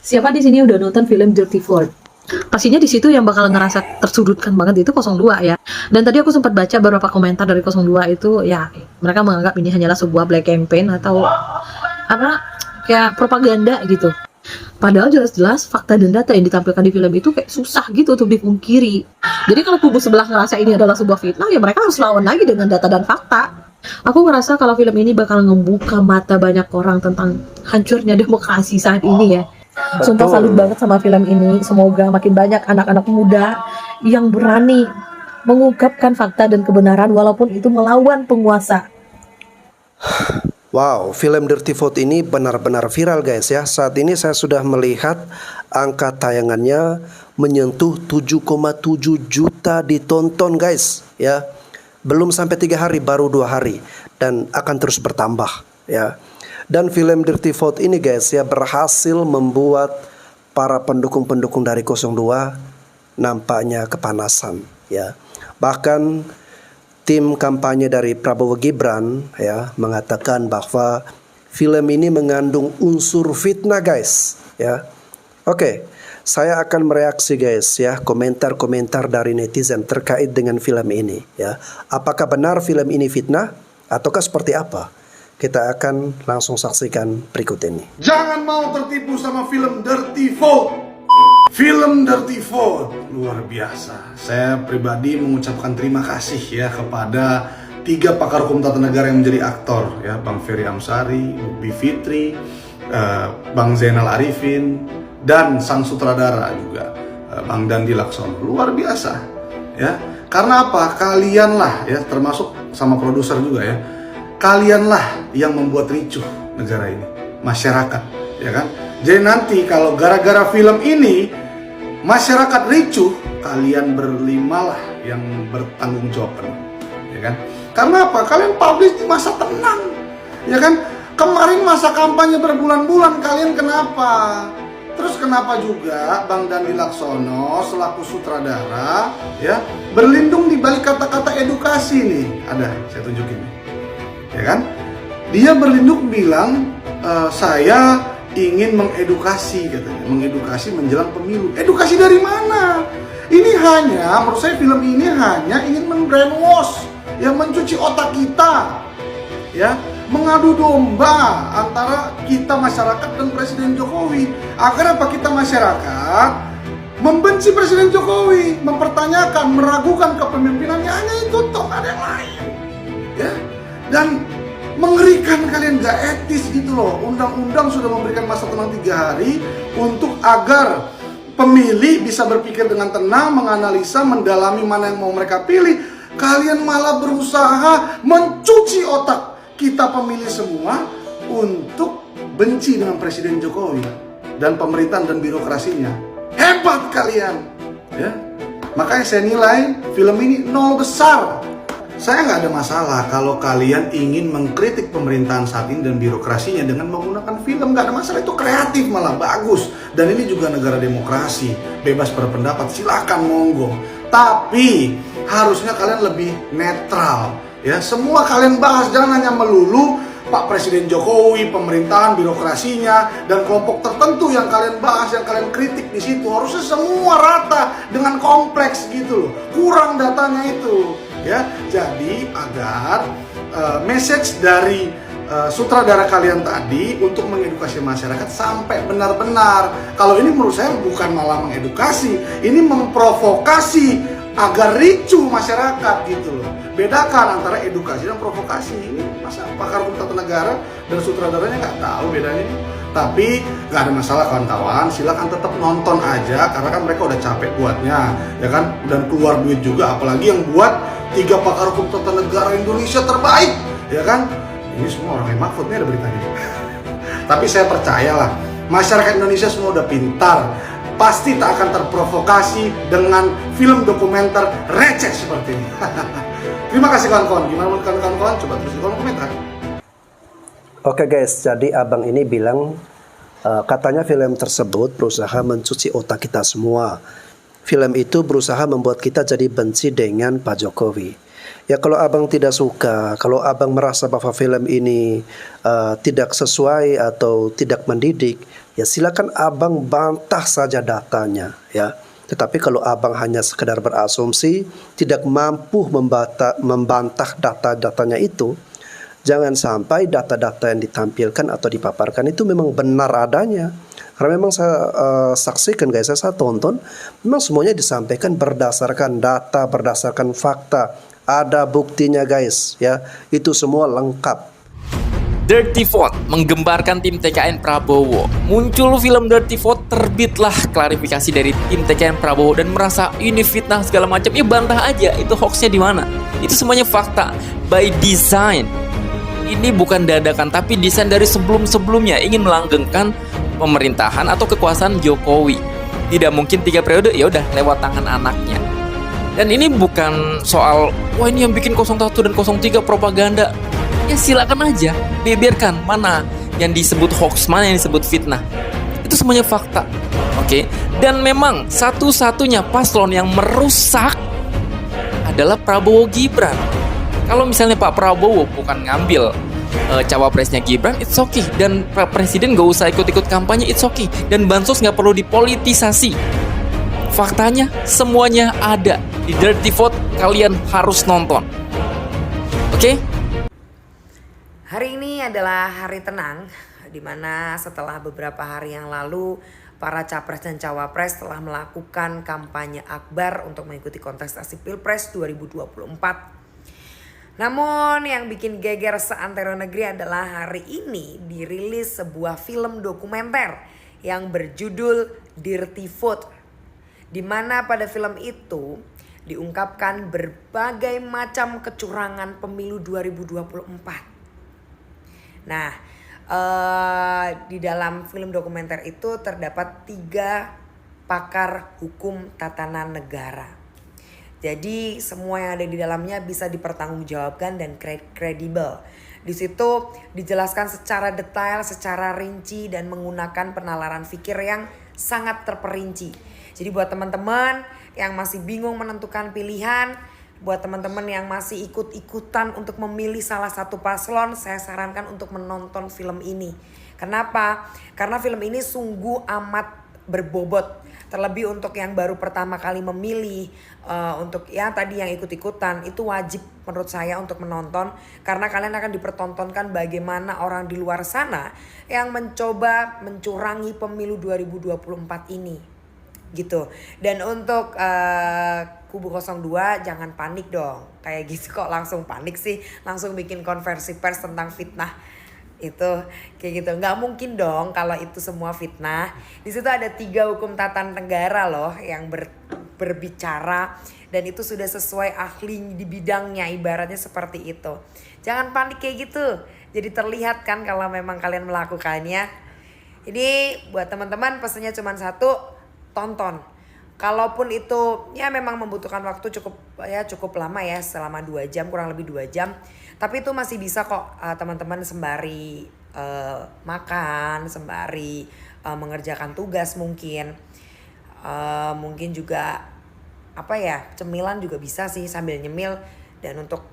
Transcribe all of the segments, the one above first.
Siapa di sini udah nonton film Dirty Ford? Pastinya di situ yang bakal ngerasa tersudutkan banget itu 02 ya. Dan tadi aku sempat baca beberapa komentar dari 02 itu ya mereka menganggap ini hanyalah sebuah black campaign atau apa kayak propaganda gitu. Padahal jelas-jelas fakta dan data yang ditampilkan di film itu kayak susah gitu untuk dipungkiri. Jadi kalau kubu sebelah ngerasa ini adalah sebuah fitnah, ya mereka harus lawan lagi dengan data dan fakta. Aku ngerasa kalau film ini bakal ngebuka mata banyak orang tentang hancurnya demokrasi saat ini ya. Sumpah salut banget sama film ini. Semoga makin banyak anak-anak muda yang berani mengungkapkan fakta dan kebenaran walaupun itu melawan penguasa. Wow, film Dirty Vote ini benar-benar viral guys ya. Saat ini saya sudah melihat angka tayangannya menyentuh 7,7 juta ditonton guys ya. Belum sampai 3 hari, baru 2 hari. Dan akan terus bertambah ya. Dan film Dirty Vote ini guys ya berhasil membuat para pendukung-pendukung dari 02 nampaknya kepanasan ya. Bahkan tim kampanye dari Prabowo Gibran ya mengatakan bahwa film ini mengandung unsur fitnah guys ya. Oke, saya akan mereaksi guys ya komentar-komentar dari netizen terkait dengan film ini ya. Apakah benar film ini fitnah ataukah seperti apa? Kita akan langsung saksikan berikut ini. Jangan mau tertipu sama film Dirty Vote. Film Dirty Vote luar biasa. Saya pribadi mengucapkan terima kasih ya kepada 3 pakar hukum tata negara yang menjadi aktor ya, Bang Ferry Amsari, Bi Fitri, Bang Zainal Arifin, dan sang sutradara juga Bang Dandi Laksono. Luar biasa ya. Karena apa? Kalianlah ya, termasuk sama produser juga ya. Kalianlah yang membuat ricuh negara ini, masyarakat, ya kan? Jadi nanti kalau gara-gara film ini masyarakat ricuh, kalian berlimalah yang bertanggung jawab penuh, ya kan? Karena apa? Kalian publish di masa tenang, ya kan? Kemarin masa kampanye berbulan-bulan, kalian kenapa? Terus kenapa juga Bang Dandi Laksono selaku sutradara, ya, berlindung di balik kata-kata edukasi nih? Ada, saya tunjukin nih. Ya kan, dia berlindung bilang saya ingin mengedukasi katanya, mengedukasi menjelang pemilu. Edukasi dari mana? Ini hanya, menurut saya film ini hanya ingin membrainwash, yang mencuci otak kita, ya, mengadu domba antara kita masyarakat dan Presiden Jokowi. Agar apa? Kita masyarakat membenci Presiden Jokowi, mempertanyakan, meragukan kepemimpinannya, hanya itu toh, ada yang lain, ya. Dan mengerikan, kalian gak etis gitu loh. Undang-undang sudah memberikan masa tenang 3 hari untuk agar pemilih bisa berpikir dengan tenang, menganalisa, mendalami mana yang mau mereka pilih. Kalian malah berusaha mencuci otak kita pemilih semua untuk benci dengan Presiden Jokowi dan pemerintahan dan birokrasinya. Hebat kalian ya. Makanya saya nilai film ini 0 besar. Saya nggak ada masalah kalau kalian ingin mengkritik pemerintahan saat ini dan birokrasinya dengan menggunakan film. Nggak ada masalah, itu kreatif, malah bagus. Dan ini juga negara demokrasi, bebas berpendapat, silakan monggo. Tapi harusnya kalian lebih netral, ya. Semua kalian bahas, jangan hanya melulu Pak Presiden Jokowi, pemerintahan, birokrasinya, dan kelompok tertentu yang kalian bahas, yang kalian kritik di situ. Harusnya semua rata dengan kompleks gitu loh. Kurang datanya itu. Ya, jadi agar message dari sutradara kalian tadi untuk mengedukasi masyarakat sampai benar-benar. Kalau ini menurut saya bukan malah mengedukasi, ini memprovokasi agar ricuh masyarakat gitu loh. Bedakan antara edukasi dan provokasi. Ini masa pakar hukum tata negara dan sutradaranya nggak tahu bedanya. Tapi nggak ada masalah kawan-kawan, silakan tetap nonton aja karena kan mereka udah capek buatnya, ya kan, dan keluar duit juga, apalagi yang buat 3 pakar hukum tata negara Indonesia terbaik, ya kan. Ini semua orang yang Mahfud, nih ada beritanya. Tapi saya percayalah, masyarakat Indonesia semua udah pintar, pasti tak akan terprovokasi dengan film dokumenter receh seperti ini. Terima kasih kawan-kawan. Gimana menurut kawan-kawan? Coba tulis di kolom komentar. Oke guys, jadi abang ini bilang katanya film tersebut berusaha mencuci otak kita semua. Film itu berusaha membuat kita jadi benci dengan Pak Jokowi. Ya kalau abang tidak suka, kalau abang merasa bahwa film ini tidak sesuai atau tidak mendidik, ya silakan abang bantah saja datanya ya. Tetapi kalau abang hanya sekedar berasumsi, tidak mampu membantah data-datanya itu, jangan sampai data-data yang ditampilkan atau dipaparkan itu memang benar adanya. Karena memang saya saksikan guys, saya tonton, memang semuanya disampaikan berdasarkan data, berdasarkan fakta. Ada buktinya guys ya, itu semua lengkap. Dirty Vote menggembarkan tim TKN Prabowo. Muncul film Dirty Vote, terbitlah klarifikasi dari tim TKN Prabowo dan merasa ini fitnah segala macam. Ya bantah aja, itu hoaxnya di mana? Itu semuanya fakta, by design. Ini bukan dadakan, tapi desain dari sebelum-sebelumnya, ingin melanggengkan pemerintahan atau kekuasaan Jokowi. Tidak mungkin 3 periode, ya udah lewat tangan anaknya. Dan ini bukan soal wah ini yang bikin 01 dan 03 propaganda. Ya silakan aja, beberkan mana yang disebut hoax, mana yang disebut fitnah. Itu semuanya fakta. Oke. Dan memang satu-satunya paslon yang merusak adalah Prabowo Gibran. Kalau misalnya Pak Prabowo bukan ngambil cawapresnya Gibran, it's okay. Dan Presiden gak usah ikut-ikut kampanye, it's okay. Dan bansos gak perlu dipolitisasi. Faktanya semuanya ada di Dirty Vote, kalian harus nonton. Oke? Hari ini adalah hari tenang, di mana setelah beberapa hari yang lalu para capres dan cawapres telah melakukan kampanye akbar untuk mengikuti kontestasi Pilpres 2024. Namun yang bikin geger seantero negeri adalah hari ini dirilis sebuah film dokumenter yang berjudul Dirty Vote, di mana pada film itu diungkapkan berbagai macam kecurangan pemilu 2024. Nah, di dalam film dokumenter itu terdapat 3 pakar hukum tatanan negara. Jadi semua yang ada di dalamnya bisa dipertanggungjawabkan dan kredibel. Di situ dijelaskan secara detail, secara rinci dan menggunakan penalaran fikir yang sangat terperinci. Jadi buat teman-teman yang masih bingung menentukan pilihan, buat teman-teman yang masih ikut-ikutan untuk memilih salah satu paslon, saya sarankan untuk menonton film ini. Kenapa? Karena film ini sungguh amat berbobot. Terlebih untuk yang baru pertama kali memilih, untuk ya tadi yang ikut-ikutan, itu wajib menurut saya untuk menonton. Karena kalian akan dipertontonkan bagaimana orang di luar sana yang mencoba mencurangi pemilu 2024 ini. Gitu. Dan untuk kubu 02 jangan panik dong. Kayak gitu kok langsung panik sih, langsung bikin konversi pers tentang fitnah. Itu kayak gitu. Nggak mungkin dong kalau itu semua fitnah. Di situ ada 3 hukum tata negara loh yang berbicara, dan itu sudah sesuai ahli di bidangnya, ibaratnya seperti itu. Jangan panik kayak gitu. Jadi terlihat kan kalau memang kalian melakukannya. Ini buat teman-teman pesannya cuma satu, tonton. Kalaupun itu ya memang membutuhkan waktu cukup lama ya, selama 2 jam, kurang lebih 2 jam. Tapi itu masih bisa kok teman-teman sembari makan, sembari mengerjakan tugas mungkin. Mungkin juga apa ya, cemilan juga bisa sih sambil nyemil. Dan untuk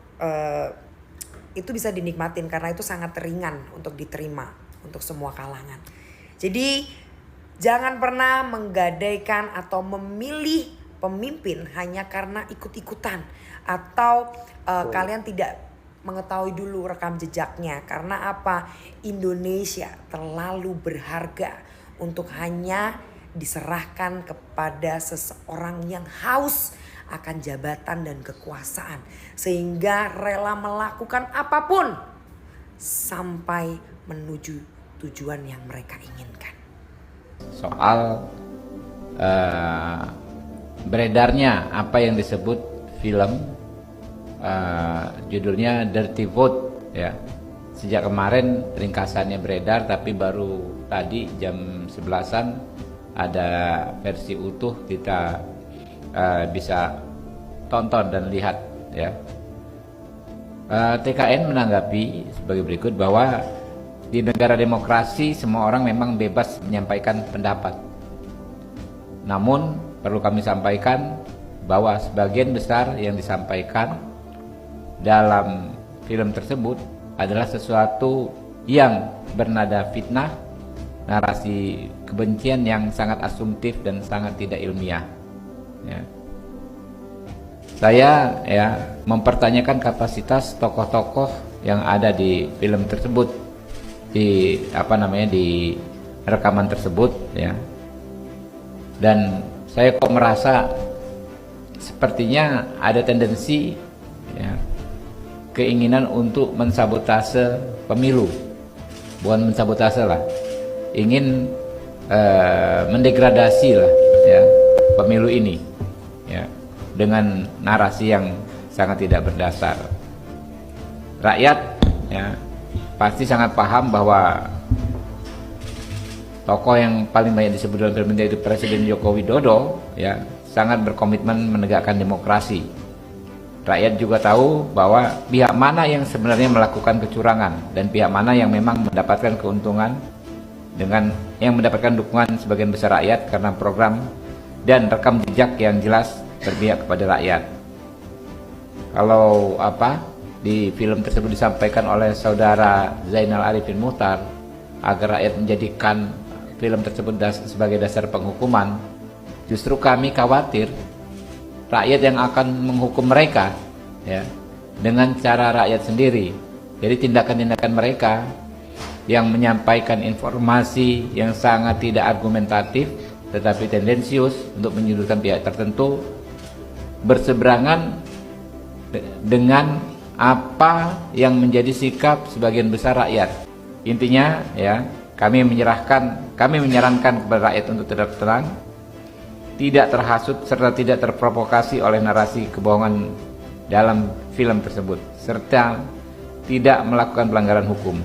itu bisa dinikmatin karena itu sangat ringan untuk diterima untuk semua kalangan. Jadi jangan pernah menggadaikan atau memilih pemimpin hanya karena ikut-ikutan atau kalian tidak mengetahui dulu rekam jejaknya. Karena apa? Indonesia terlalu berharga untuk hanya diserahkan kepada seseorang yang haus akan jabatan dan kekuasaan, sehingga rela melakukan apapun sampai menuju tujuan yang mereka inginkan. Soal beredarnya apa yang disebut film judulnya Dirty Vote ya. Sejak kemarin ringkasannya beredar, tapi baru tadi jam 11-an ada versi utuh, kita bisa tonton dan lihat ya. TKN menanggapi sebagai berikut bahwa di negara demokrasi semua orang memang bebas menyampaikan pendapat. Namun perlu kami sampaikan bahwa sebagian besar yang disampaikan dalam film tersebut adalah sesuatu yang bernada fitnah narasi kebencian yang sangat asumtif dan sangat tidak ilmiah. Ya. Saya mempertanyakan kapasitas tokoh-tokoh yang ada di film tersebut, di rekaman tersebut, ya. Dan saya kok merasa sepertinya ada tendensi, ya, keinginan untuk mensabotase pemilu. Bukan mensabotase lah, ingin mendegradasi lah, ya, pemilu ini, ya, dengan narasi yang sangat tidak berdasar. Rakyat, ya, pasti sangat paham bahwa tokoh yang paling banyak disebut dalam film itu Presiden Joko Widodo, ya, sangat berkomitmen menegakkan demokrasi. Rakyat juga tahu bahwa pihak mana yang sebenarnya melakukan kecurangan dan pihak mana yang memang mendapatkan keuntungan dengan yang mendapatkan dukungan sebagian besar rakyat karena program dan rekam jejak yang jelas berpihak kepada rakyat. Kalau di film tersebut disampaikan oleh saudara Zainal Arifin Muchtar agar rakyat menjadikan film tersebut sebagai dasar penghukuman, justru kami khawatir rakyat yang akan menghukum mereka, ya, dengan cara rakyat sendiri. Jadi tindakan-tindakan mereka yang menyampaikan informasi yang sangat tidak argumentatif tetapi tendensius untuk menyudutkan pihak tertentu berseberangan dengan apa yang menjadi sikap sebagian besar rakyat. Intinya, ya, kami menyarankan kepada rakyat untuk tetap tenang, tidak terhasut serta tidak terprovokasi oleh narasi kebohongan dalam film tersebut, serta tidak melakukan pelanggaran hukum.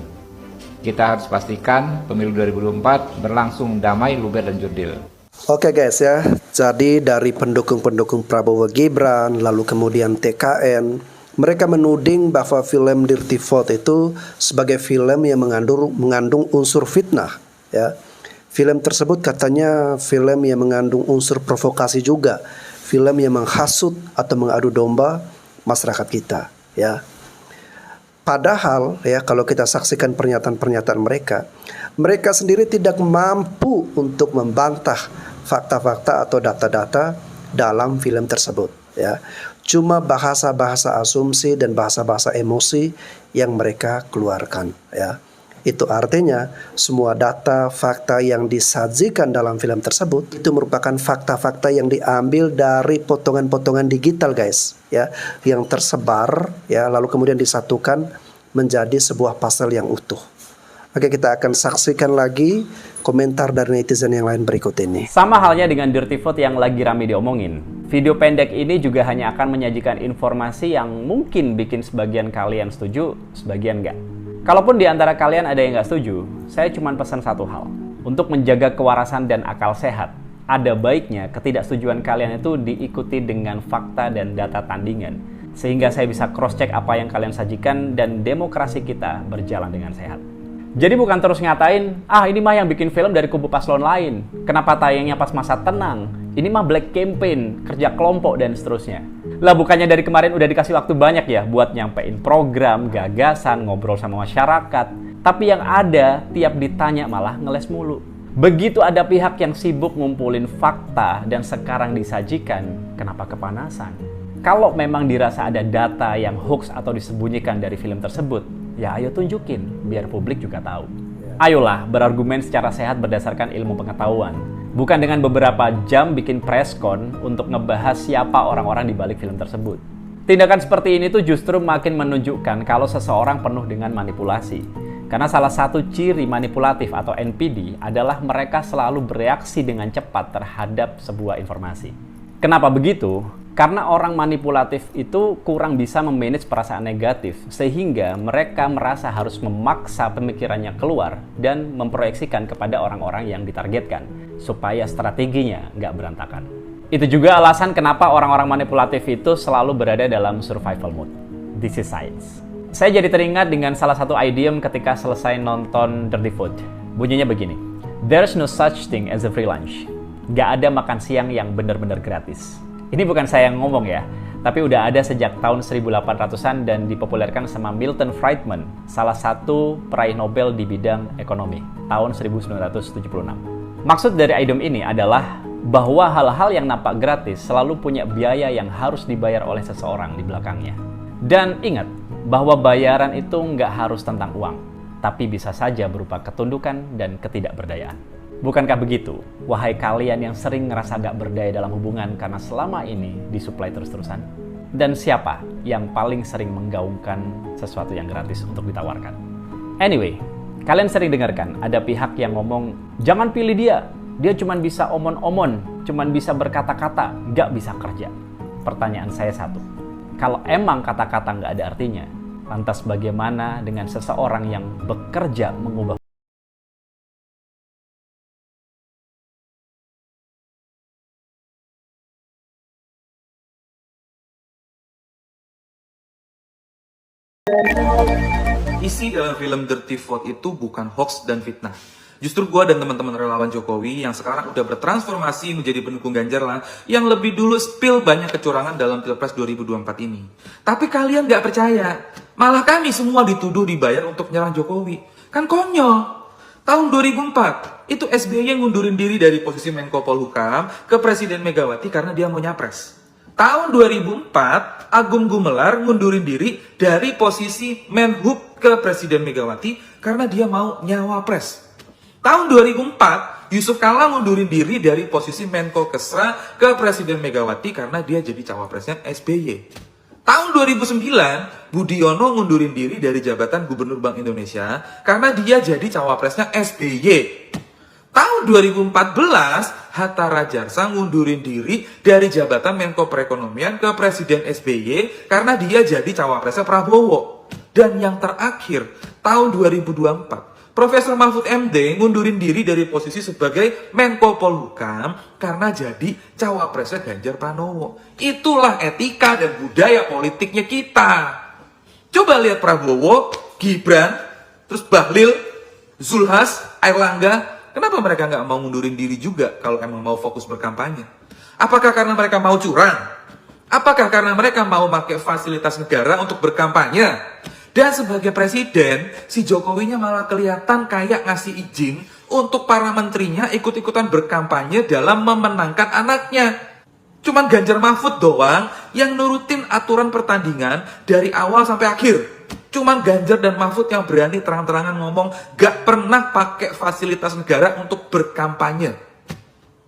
Kita harus pastikan pemilu 2024 berlangsung damai, luber, dan jurdil. Oke guys ya, jadi dari pendukung-pendukung Prabowo Gibran, lalu kemudian TKN, mereka menuding bahwa film Dirty Vote itu sebagai film yang mengandung unsur fitnah, ya. Film tersebut katanya film yang mengandung unsur provokasi juga, film yang menghasut atau mengadu domba masyarakat kita, ya. Padahal, ya, kalau kita saksikan pernyataan-pernyataan mereka sendiri tidak mampu untuk membantah fakta-fakta atau data-data dalam film tersebut, ya. Cuma bahasa-bahasa asumsi dan bahasa-bahasa emosi yang mereka keluarkan, ya. Itu artinya semua data, fakta yang disajikan dalam film tersebut itu merupakan fakta-fakta yang diambil dari potongan-potongan digital, guys, ya, yang tersebar, ya, lalu kemudian disatukan menjadi sebuah pasal yang utuh. Oke, kita akan saksikan lagi komentar dari netizen yang lain berikut ini. Sama halnya dengan Dirty Vote yang lagi rame diomongin. Video pendek ini juga hanya akan menyajikan informasi yang mungkin bikin sebagian kalian setuju, sebagian enggak. Kalaupun di antara kalian ada yang nggak setuju, saya cuma pesan satu hal. Untuk menjaga kewarasan dan akal sehat, ada baiknya ketidaksetujuan kalian itu diikuti dengan fakta dan data tandingan. Sehingga saya bisa cross-check apa yang kalian sajikan dan demokrasi kita berjalan dengan sehat. Jadi bukan terus ngatain, ini mah yang bikin film dari kubu paslon lain. Kenapa tayangnya pas masa tenang? Ini mah black campaign, kerja kelompok, dan seterusnya. Lah bukannya dari kemarin udah dikasih waktu banyak ya buat nyampein program, gagasan, ngobrol sama masyarakat. Tapi yang ada, tiap ditanya malah ngeles mulu. Begitu ada pihak yang sibuk ngumpulin fakta dan sekarang disajikan, kenapa kepanasan? Kalau memang dirasa ada data yang hoax atau disembunyikan dari film tersebut, ya ayo tunjukin, biar publik juga tahu. Ayolah berargumen secara sehat berdasarkan ilmu pengetahuan. Bukan dengan beberapa jam bikin preskon untuk ngebahas siapa orang-orang di balik film tersebut. Tindakan seperti ini tuh justru makin menunjukkan kalau seseorang penuh dengan manipulasi. Karena salah satu ciri manipulatif atau NPD adalah mereka selalu bereaksi dengan cepat terhadap sebuah informasi. Kenapa begitu? Karena orang manipulatif itu kurang bisa memanage perasaan negatif, sehingga mereka merasa harus memaksa pemikirannya keluar dan memproyeksikan kepada orang-orang yang ditargetkan, supaya strateginya nggak berantakan. Itu juga alasan kenapa orang-orang manipulatif itu selalu berada dalam survival mode. This is science. Saya jadi teringat dengan salah satu idiom ketika selesai nonton Dirty Vote. Bunyinya begini, there's no such thing as a free lunch. Nggak ada makan siang yang benar-benar gratis. Ini bukan saya yang ngomong ya, tapi udah ada sejak tahun 1800-an dan dipopulerkan sama Milton Friedman, salah satu peraih Nobel di bidang ekonomi, tahun 1976. Maksud dari idiom ini adalah bahwa hal-hal yang nampak gratis selalu punya biaya yang harus dibayar oleh seseorang di belakangnya. Dan ingat, bahwa bayaran itu nggak harus tentang uang, tapi bisa saja berupa ketundukan dan ketidakberdayaan. Bukankah begitu, wahai kalian yang sering ngerasa gak berdaya dalam hubungan karena selama ini disuplai terus-terusan? Dan siapa yang paling sering menggaungkan sesuatu yang gratis untuk ditawarkan? Anyway, kalian sering dengarkan ada pihak yang ngomong, jangan pilih dia cuman bisa omon-omon, cuman bisa berkata-kata, gak bisa kerja. Pertanyaan saya satu, kalau emang kata-kata gak ada artinya, lantas bagaimana dengan seseorang yang bekerja mengubah isi dalam film Dirty Vote itu bukan hoax dan fitnah. Justru gue dan teman-teman relawan Jokowi yang sekarang udah bertransformasi menjadi pendukung Ganjar lah, yang lebih dulu spill banyak kecurangan dalam Pilpres 2024 ini. Tapi kalian gak percaya, malah kami semua dituduh dibayar untuk nyerang Jokowi. Kan konyol. Tahun 2004, itu SBY ngundurin diri dari posisi Menko Polhukam ke Presiden Megawati karena dia mau nyapres. Tahun 2004, Agung Gumelar ngundurin diri dari posisi Menhub ke Presiden Megawati karena dia mau nyawapres. Tahun 2004, Yusuf Kala ngundurin diri dari posisi Menko Kesra ke Presiden Megawati karena dia jadi cawapresnya SBY. Tahun 2009, Budiono ngundurin diri dari jabatan Gubernur Bank Indonesia karena dia jadi cawapresnya SBY. Tahun 2014, Hatta Rajasa ngundurin diri dari jabatan Menko Perekonomian ke Presiden SBY karena dia jadi cawapresnya Prabowo. Dan yang terakhir, tahun 2024, Profesor Mahfud MD ngundurin diri dari posisi sebagai Menko Polhukam karena jadi cawapresnya Ganjar Pranowo. Itulah etika dan budaya politiknya kita. Coba lihat Prabowo, Gibran, terus Bahlil, Zulhas, Airlangga. Kenapa mereka nggak mau ngundurin diri juga kalau emang mau fokus berkampanye? Apakah karena mereka mau curang? Apakah karena mereka mau pakai fasilitas negara untuk berkampanye? Dan sebagai presiden, si Jokowinya malah kelihatan kayak ngasih izin untuk para menterinya ikut-ikutan berkampanye dalam memenangkan anaknya. Cuman Ganjar Mahfud doang yang nurutin aturan pertandingan dari awal sampai akhir. Cuman Ganjar dan Mahfud yang berani terang-terangan ngomong gak pernah pakai fasilitas negara untuk berkampanye.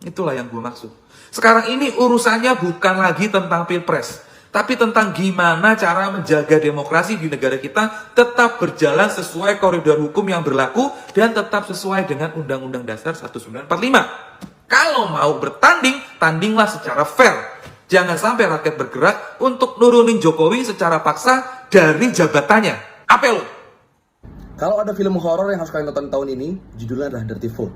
Itulah yang gue maksud. Sekarang ini urusannya bukan lagi tentang Pilpres, tapi tentang gimana cara menjaga demokrasi di negara kita tetap berjalan sesuai koridor hukum yang berlaku dan tetap sesuai dengan Undang-Undang Dasar 1945. Kalau mau bertanding, tandinglah secara fair. Jangan sampai rakyat bergerak untuk nurunin Jokowi secara paksa dari jabatannya. Apa lo? Kalau ada film horor yang harus kalian tonton tahun ini, judulnya adalah Dirty Vote.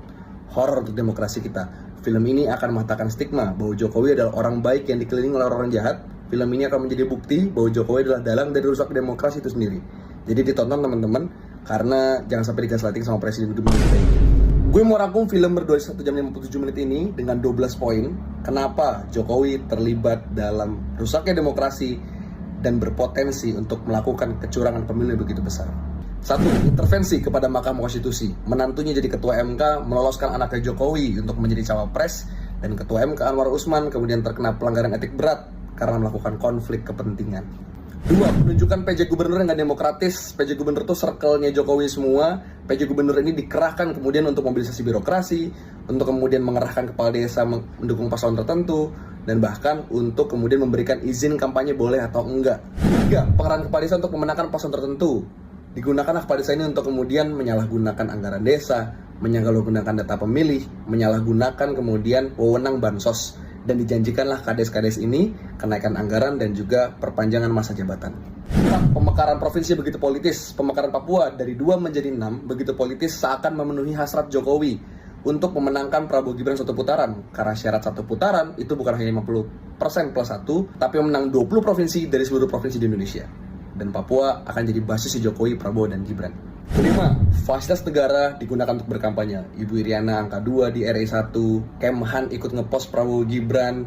Horor untuk demokrasi kita. Film ini akan mematahkan stigma bahwa Jokowi adalah orang baik yang dikelilingi oleh orang jahat. Film ini akan menjadi bukti bahwa Jokowi adalah dalang dari rusak demokrasi itu sendiri. Jadi ditonton teman-teman, karena jangan sampai digaslighting sama presiden kita ini. Gue mau rangkum film berdurasi 1 jam 57 menit ini dengan 12 poin. Kenapa Jokowi terlibat dalam rusaknya demokrasi dan berpotensi untuk melakukan kecurangan pemilu yang begitu besar. 1. Intervensi kepada Mahkamah Konstitusi. Menantunya jadi ketua MK meloloskan anaknya Jokowi untuk menjadi cawapres, dan ketua MK Anwar Usman kemudian terkena pelanggaran etik berat karena melakukan konflik kepentingan. 2. Penunjukan PJ Gubernur yang gak demokratis. PJ Gubernur itu circle-nya Jokowi semua. PJ Gubernur ini dikerahkan kemudian untuk mobilisasi birokrasi, untuk kemudian mengerahkan kepala desa mendukung paslon tertentu, dan bahkan untuk kemudian memberikan izin kampanye boleh atau enggak. 3. Pengerahan kepala desa untuk memenangkan paslon tertentu. Digunakan kepala desa ini untuk kemudian menyalahgunakan anggaran desa, menyalahgunakan data pemilih, menyalahgunakan kemudian wewenang bansos. Dan dijanjikanlah kades-kades ini kenaikan anggaran dan juga perpanjangan masa jabatan. Pemekaran provinsi begitu politis. Pemekaran Papua dari 2 menjadi 6 begitu politis seakan memenuhi hasrat Jokowi untuk memenangkan Prabowo Gibran 1 putaran. Karena syarat 1 putaran itu bukan hanya 50% plus 1, tapi menang 20 provinsi dari seluruh provinsi di Indonesia. Dan Papua akan jadi basis Jokowi, Prabowo, dan Gibran. 5. Fasilitas negara digunakan untuk berkampanye. Ibu Iriana angka 2 di RI 1, Kemhan ikut ngepost Prabowo Gibran,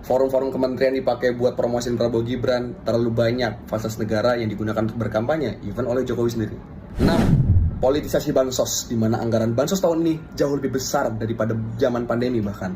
Forum-forum kementerian dipakai buat promosiin Prabowo Gibran. Terlalu banyak fasilitas negara yang digunakan untuk berkampanye, even oleh Jokowi sendiri. 6. Politisasi bansos, di mana anggaran bansos tahun ini jauh lebih besar daripada zaman pandemi bahkan.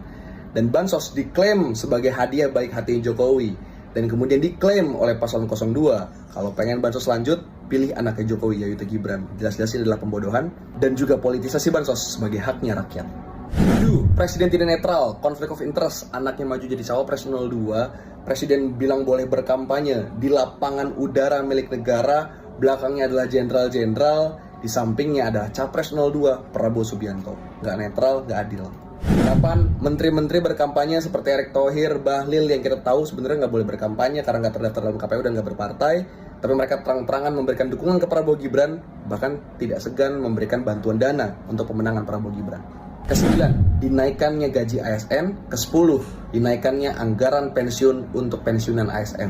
Dan bansos diklaim sebagai hadiah baik hati Jokowi. Dan kemudian diklaim oleh paslon 02, kalau pengen bansos lanjut, pilih anaknya Jokowi, yaitu Gibran. Jelas-jelas ini adalah pembodohan. Dan juga politisasi bansos sebagai haknya rakyat. 7. Presiden tidak netral, konflik of interest, anaknya maju jadi cawapres 02, presiden bilang boleh berkampanye di lapangan udara milik negara, belakangnya adalah jenderal-jenderal, di sampingnya ada capres 02, Prabowo Subianto. Nggak netral, nggak adil. 8. Menteri-menteri berkampanye seperti Erick Thohir, Bahlil yang kita tahu sebenarnya nggak boleh berkampanye karena nggak terdaftar dalam KPU dan nggak berpartai, tapi mereka terang-terangan memberikan dukungan ke Prabowo Gibran, bahkan tidak segan memberikan bantuan dana untuk pemenangan Prabowo Gibran. Ke-9, dinaikannya gaji ASN. Ke-10, dinaikannya anggaran pensiun untuk pensiunan ASN.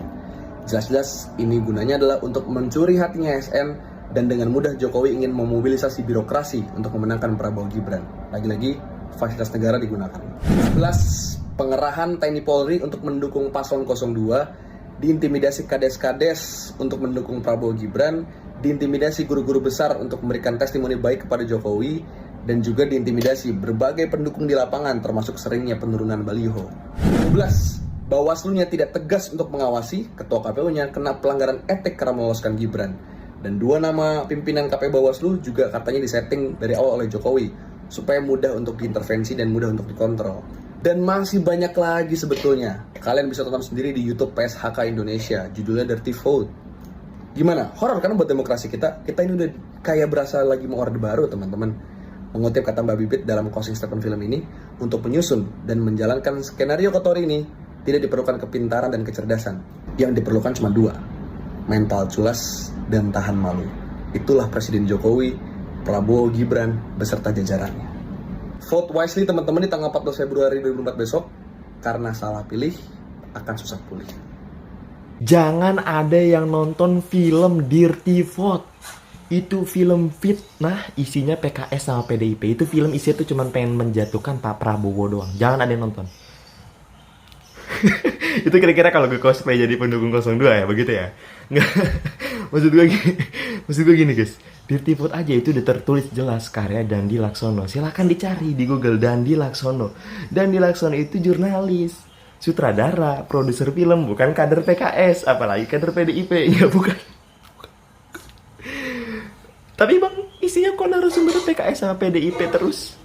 Jelas-jelas ini gunanya adalah untuk mencuri hatinya ASN, dan dengan mudah Jokowi ingin memobilisasi birokrasi untuk memenangkan Prabowo Gibran. Lagi-lagi, fasilitas negara digunakan. 11, pengerahan TNI Polri untuk mendukung paslon 02, diintimidasi kades-kades untuk mendukung Prabowo Gibran, diintimidasi guru-guru besar untuk memberikan testimoni baik kepada Jokowi, dan juga diintimidasi berbagai pendukung di lapangan termasuk seringnya penurunan baliho. 12. Bawaslu-nya tidak tegas untuk mengawasi, ketua KPU-nya kena pelanggaran etik karena meloloskan Gibran. Dan 2 nama pimpinan KPU Bawaslu juga katanya disetting dari awal oleh Jokowi supaya mudah untuk diintervensi dan mudah untuk dikontrol. Dan masih banyak lagi sebetulnya. Kalian bisa tonton sendiri di YouTube PSHK Indonesia, judulnya Dirty Vote. Gimana? Horor kan buat demokrasi kita? Kita ini udah kayak berasa lagi mau orde baru, teman-teman. Mengutip kata Mbak Bibit dalam closing statement film ini, untuk menyusun dan menjalankan skenario kotor ini tidak diperlukan kepintaran dan kecerdasan. Yang diperlukan cuma 2, mental culas dan tahan malu. Itulah Presiden Jokowi, Prabowo Gibran beserta jajarannya. Vote wisely teman-teman di tanggal 14 Februari 2024 besok, karena salah pilih akan susah pulih. Jangan ada yang nonton film Dirty Vote. Itu film fitnah, isinya PKS sama PDIP. Itu film isinya tuh cuma pengen menjatuhkan Pak Prabowo doang. Jangan ada yang nonton. Itu kira-kira kalau gue cosplay jadi pendukung 02 ya, begitu ya? Nggak. Maksud gue gini guys, Dirty Vote aja itu udah tertulis jelas karya Dandi Laksono. Silahkan dicari di Google, Dandi Laksono. Dandi Laksono itu jurnalis, sutradara, produser film, bukan kader PKS, apalagi kader PDIP. Ya bukan. Tapi bang, isinya kok narasumber PKS sama PDIP terus?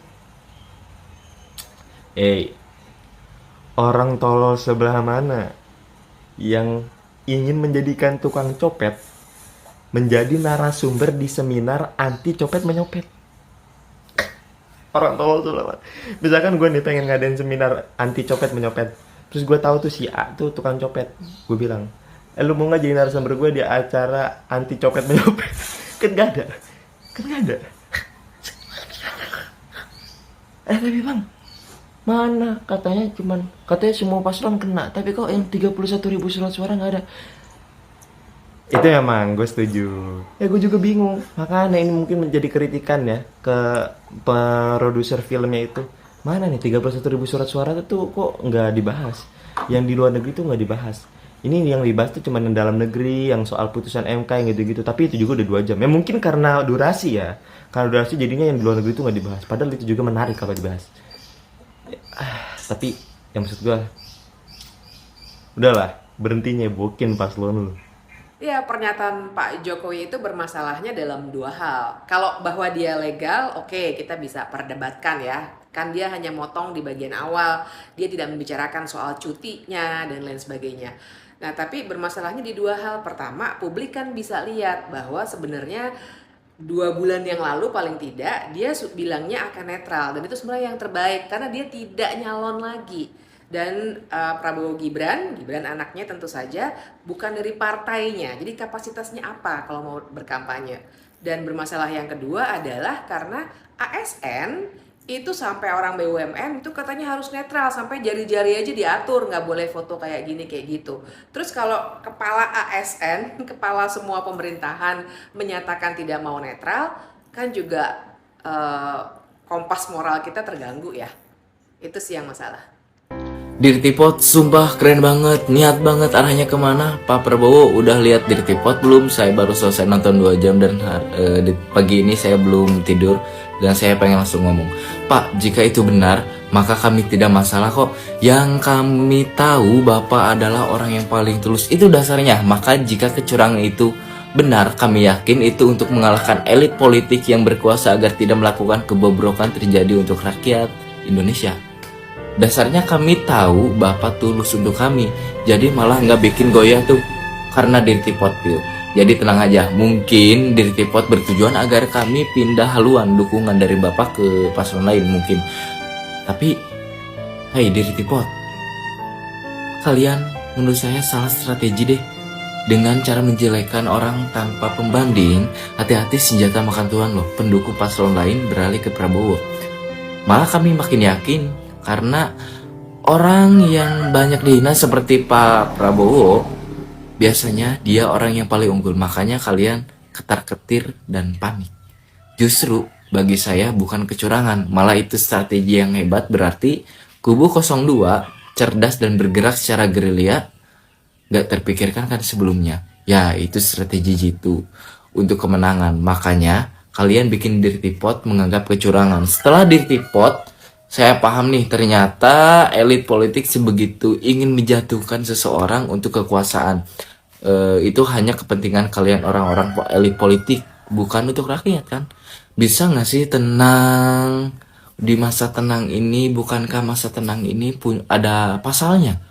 Orang tolol sebelah mana yang ingin menjadikan tukang copet menjadi narasumber di seminar anti copet menyopet? Orang tolol sebelah mana? Misalkan gue nih pengen ngadain seminar anti copet menyopet, terus gue tahu tuh si A tuh tukang copet, gue bilang, lu mau nggak jadi narasumber gue di acara anti copet menyopet? Kan gak ada. Tapi bang, mana katanya semua paslon kena, tapi kok yang 31.000 surat suara nggak ada. Itu emang gue setuju. Ya gue juga bingung. Makanya ini mungkin menjadi kritikan ya ke produser filmnya itu. Mana nih 31.000 surat suara itu kok nggak dibahas? Yang di luar negeri tuh nggak dibahas. Ini yang dibahas tuh cuma yang dalam negeri, yang soal putusan MK yang gitu-gitu. Tapi itu juga udah 2 jam. Ya mungkin karena durasi ya. Karena durasi jadinya yang di luar negeri tuh nggak dibahas. Padahal itu juga menarik kalau dibahas. Tapi yang maksud gue, udahlah, berhenti nyebokin paslon lu. Ya, pernyataan Pak Jokowi itu bermasalahnya dalam 2 hal. Kalau bahwa dia legal, oke, kita bisa perdebatkan ya. Kan dia hanya motong di bagian awal, dia tidak membicarakan soal cutinya dan lain sebagainya. Nah, tapi bermasalahnya di 2 hal. Pertama, publik kan bisa lihat bahwa sebenarnya 2 bulan yang lalu paling tidak dia bilangnya akan netral, dan itu sebenarnya yang terbaik karena dia tidak nyalon lagi. Dan Prabowo Gibran anaknya tentu saja bukan dari partainya, jadi kapasitasnya apa kalau mau berkampanye. Dan bermasalah yang kedua adalah karena ASN itu sampai orang BUMN itu katanya harus netral, sampai jari-jari aja diatur, nggak boleh foto kayak gini kayak gitu. Terus kalau kepala ASN, kepala semua pemerintahan menyatakan tidak mau netral, kan juga kompas moral kita terganggu ya. Itu sih yang masalah. Dirty Pot sumpah keren banget, niat banget arahnya kemana. Pak Prabowo udah lihat Dirty Pot belum? Saya baru selesai nonton 2 jam dan di pagi ini saya belum tidur dan saya pengen langsung ngomong. Pak, jika itu benar, maka kami tidak masalah kok. Yang kami tahu Bapak adalah orang yang paling tulus, itu dasarnya. Maka jika kecurangan itu benar, kami yakin itu untuk mengalahkan elit politik yang berkuasa agar tidak melakukan kebobrokan terjadi untuk rakyat Indonesia. Dasarnya kami tahu Bapak tulus untuk kami, jadi malah nggak bikin goyah tuh karena Dirty Pot tuh. Jadi tenang aja, mungkin Dirty Pot bertujuan agar kami pindah haluan dukungan dari Bapak ke paslon lain mungkin. Tapi, hey Dirty Pot, kalian menurut saya salah strategi deh. Dengan cara menjelekkan orang tanpa pembanding, hati-hati senjata makan tuan loh. Pendukung paslon lain beralih ke Prabowo. Malah kami makin yakin karena orang yang banyak dihina seperti Pak Prabowo, biasanya dia orang yang paling unggul. Makanya kalian ketar-ketir dan panik. Justru bagi saya bukan kecurangan, malah itu strategi yang hebat. Berarti kubu 02 cerdas dan bergerak secara gerilya, gak terpikirkan kan sebelumnya. Ya itu strategi jitu untuk kemenangan. Makanya kalian bikin Dirty Pot menganggap kecurangan. Setelah Dirty Pot, saya paham nih, ternyata elit politik sebegitu ingin menjatuhkan seseorang untuk kekuasaan. Itu hanya kepentingan kalian orang-orang elit politik, bukan untuk rakyat kan. Bisa gak sih tenang di masa tenang ini? Bukankah masa tenang ini ada pasalnya?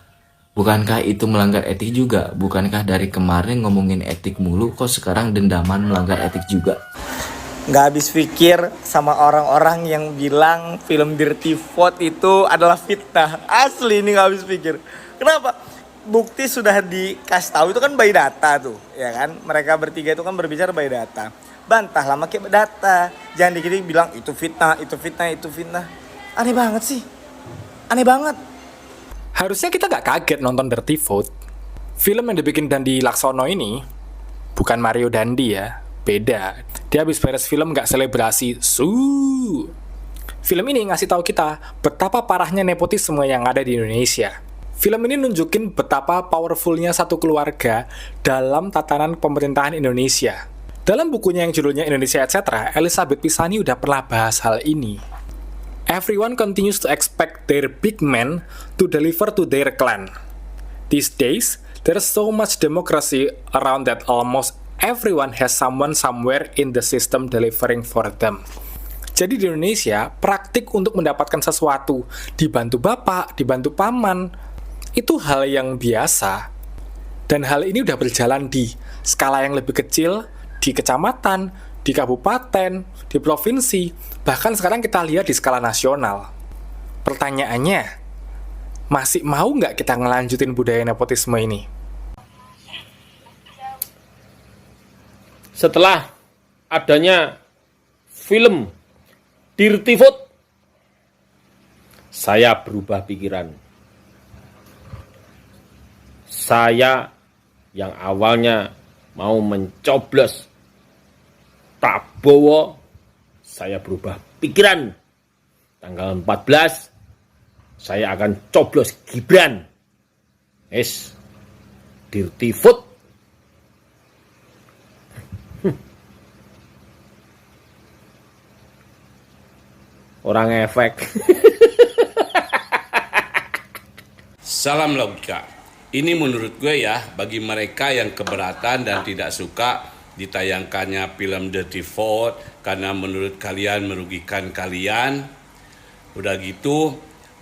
Bukankah itu melanggar etik juga? Bukankah dari kemarin ngomongin etik mulu, kok sekarang dendaman melanggar etik juga? Nggak habis pikir sama orang-orang yang bilang film Dirty Vote itu adalah fitnah. Asli ini nggak habis pikir. Kenapa? Bukti sudah dikasih tahu, itu kan by data tuh, ya kan? Mereka bertiga itu kan berbicara by data. Bantahlah pakai data. Jangan dikit-dikit bilang itu fitnah, itu fitnah, itu fitnah. Aneh banget sih. Aneh banget. Harusnya kita gak kaget nonton Dirty Vote. Film yang dibikin Dandi Laksono ini bukan Mario Dandi ya, beda. Dia habis beres film gak selebrasi. Film ini ngasih tahu kita betapa parahnya nepotisme yang ada di Indonesia. Film ini nunjukin betapa powerfulnya satu keluarga dalam tatanan pemerintahan Indonesia. Dalam bukunya yang judulnya Indonesia Etc., Elizabeth Pisani udah pernah bahas hal ini. Everyone continues to expect their big men to deliver to their clan. These days, there's so much democracy around that almost everyone has someone somewhere in the system delivering for them. Jadi di Indonesia, praktik untuk mendapatkan sesuatu, dibantu bapak, dibantu paman, itu hal yang biasa. Dan hal ini udah berjalan di skala yang lebih kecil, di kecamatan, di kabupaten, di provinsi, bahkan sekarang kita lihat di skala nasional. Pertanyaannya, masih mau nggak kita ngelanjutin budaya nepotisme ini? Setelah adanya film Dirty Vote, saya berubah pikiran. Saya yang awalnya mau mencoblos Prabowo, saya berubah pikiran. Tanggal 14, saya akan coblos Gibran. Dirty Vote. Orang efek. Salam logika. Ini menurut gue ya, bagi mereka yang keberatan dan tidak suka ditayangkannya film Dirty Vote karena menurut kalian merugikan kalian. Udah gitu,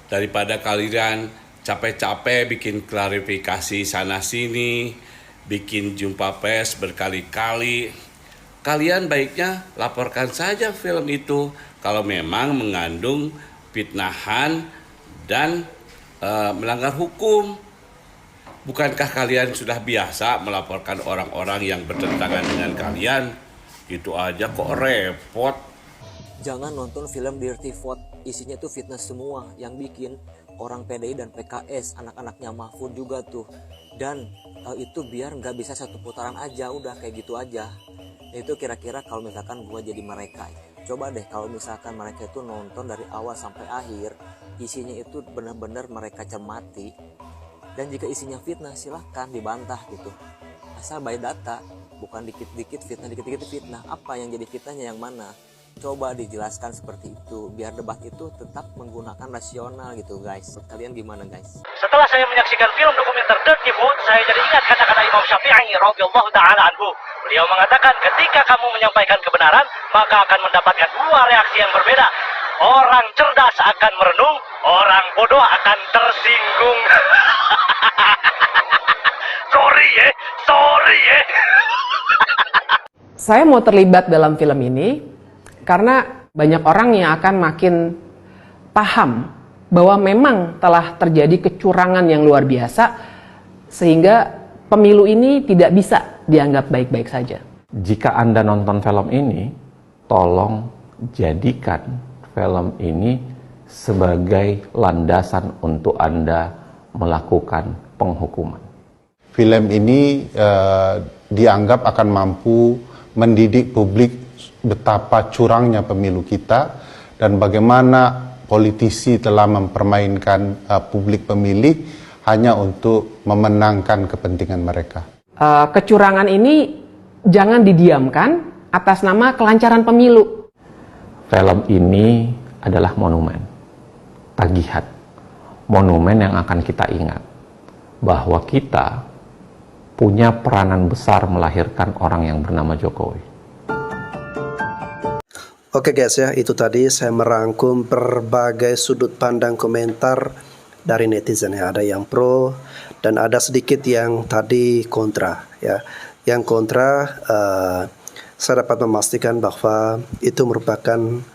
daripada kalian capek-capek bikin klarifikasi sana-sini, bikin jumpa pers berkali-kali, kalian baiknya laporkan saja film itu kalau memang mengandung fitnahan dan melanggar hukum. Bukankah kalian sudah biasa melaporkan orang-orang yang bertentangan dengan kalian? Gitu aja kok repot. Jangan nonton film Dirty Vote, isinya tuh fitnah semua. Yang bikin orang PDI dan PKS, anak-anaknya Mahfud juga tuh. Dan itu biar nggak bisa satu putaran aja, udah kayak gitu aja. Itu kira-kira kalau misalkan gua jadi mereka. Coba deh kalau misalkan mereka itu nonton dari awal sampai akhir, isinya itu benar-benar mereka cermati, dan jika isinya fitnah silahkan dibantah gitu, asal by data, bukan dikit-dikit fitnah, dikit-dikit fitnah. Apa yang jadi fitnahnya yang mana? Coba dijelaskan seperti itu, biar debat itu tetap menggunakan rasional gitu guys. Kalian gimana guys? Setelah saya menyaksikan film dokumenter Dirty Food, saya jadi ingat kata-kata Imam Syafi'i radhiyallahu taala anhu. Beliau mengatakan, ketika kamu menyampaikan kebenaran, maka akan mendapatkan dua reaksi yang berbeda. Orang cerdas akan merenung, orang bodoh akan tersinggung. Sorry ya. Saya mau terlibat dalam film ini karena banyak orang yang akan makin paham bahwa memang telah terjadi kecurangan yang luar biasa, sehingga pemilu ini tidak bisa dianggap baik-baik saja. Jika Anda nonton film ini, tolong jadikan film ini sebagai landasan untuk Anda melakukan penghukuman. Film ini dianggap akan mampu mendidik publik betapa curangnya pemilu kita dan bagaimana politisi telah mempermainkan publik pemilih hanya untuk memenangkan kepentingan mereka. Kecurangan ini jangan didiamkan atas nama kelancaran pemilu. Film ini adalah monumen, tagihan, monumen yang akan kita ingat bahwa kita punya peranan besar melahirkan orang yang bernama Jokowi. Oke guys ya, itu tadi saya merangkum berbagai sudut pandang komentar dari netizen ya. Ada yang pro dan ada sedikit yang tadi kontra ya. Yang kontra saya dapat memastikan bahwa itu merupakan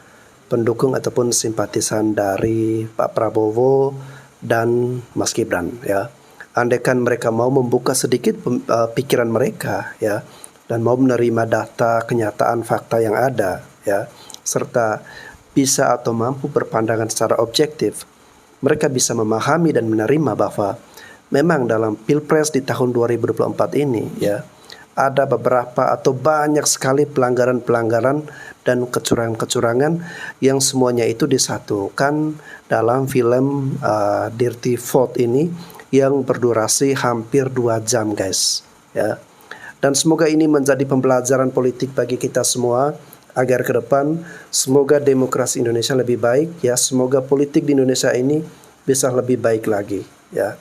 pendukung ataupun simpatisan dari Pak Prabowo dan Mas Gibran ya. Andaikan mereka mau membuka sedikit pikiran mereka ya, dan mau menerima data, kenyataan, fakta yang ada ya, serta bisa atau mampu berpandangan secara objektif, mereka bisa memahami dan menerima bahwa memang dalam Pilpres di tahun 2024 ini ya, ada beberapa atau banyak sekali pelanggaran-pelanggaran dan kecurangan-kecurangan yang semuanya itu disatukan dalam film Dirty Vote ini yang berdurasi hampir 2 jam guys ya. Dan semoga ini menjadi pembelajaran politik bagi kita semua agar ke depan semoga demokrasi Indonesia lebih baik ya, semoga politik di Indonesia ini bisa lebih baik lagi ya.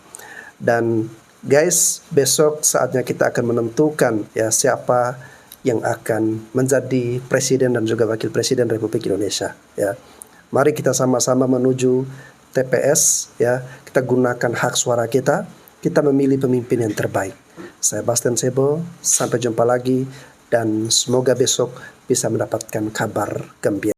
Dan guys, besok saatnya kita akan menentukan ya siapa yang akan menjadi presiden dan juga wakil presiden Republik Indonesia ya. Mari kita sama-sama menuju TPS ya, kita gunakan hak suara kita memilih pemimpin yang terbaik. Saya Bastian Sebo, sampai jumpa lagi dan semoga besok bisa mendapatkan kabar gembira.